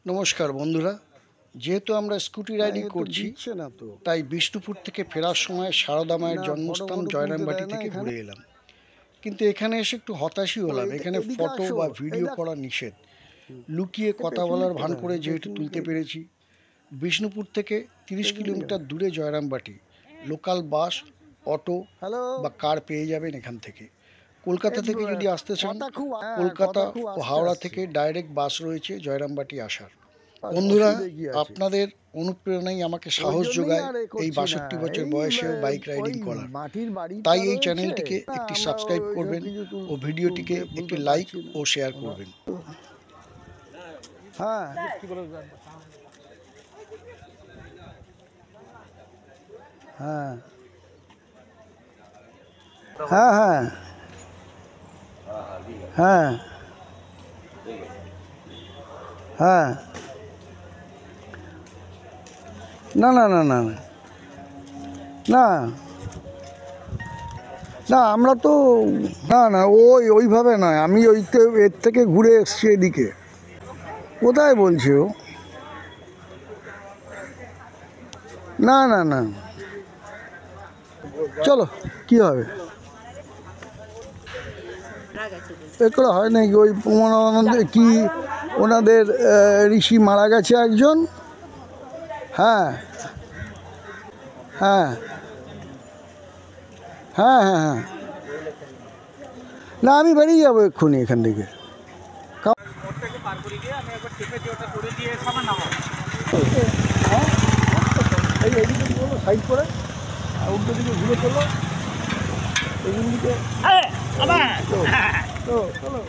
নমস্কার বন্ধুরা, যেহেতু আমরা স্কুটি রাইডিং করছি তাই বিষ্ণুপুর থেকে ফেরার সময় সারদা মায়ের জন্মস্থান জয়রামবাটি থেকে ঘুরে এলাম। কিন্তু এখানে এসে একটু হতাশই হলাম। এখানে ফটো বা ভিডিও করা নিষেধ। লুকিয়ে কথা বলার ভান করে যেহেতু তুলতে পেরেছি। বিষ্ণুপুর থেকে 30 কিলোমিটার দূরে জয়রামবাটি। লোকাল বাস, অটো বা কার পেয়ে যাবেন এখান থেকে। কলকাতা থেকে যদি আসতে চান, কলকাতা ও হাওড়া থেকে ডাইরেক্ট বাস রয়েছে জয়রামবাটি আসার। বন্ধুরা, আপনাদের অনুপ্রেরণাই আমাকে সাহস যোগায় এই 62 বছর বয়সেও বাইক রাইডিং করার। তাই এই চ্যানেলটিকে একটি সাবস্ক্রাইব করবেন ও ভিডিওটিকে একটি লাইক ও শেয়ার করবেন। হ্যাঁ হ্যাঁ হ্যাঁ হ্যাঁ হ্যাঁ হ্যাঁ না না না না না না আমরা তো না না ওইভাবে নয়, আমি এর থেকে ঘুরে এসছি এদিকে। কোথায় বলছি ও? না না না, চলো কি হবে, এগুলো হয় নাকি? ওই কি ওনাদের ঋষি মারা গেছে একজন। হ্যাঁ হ্যাঁ হ্যাঁ হ্যাঁ হ্যাঁ না, আমি বেরিয়ে যাবো এক্ষুনি এখান থেকে। সাইড করে উল্টো দিকে ঘুরে চলো, এগুলিকে চলো।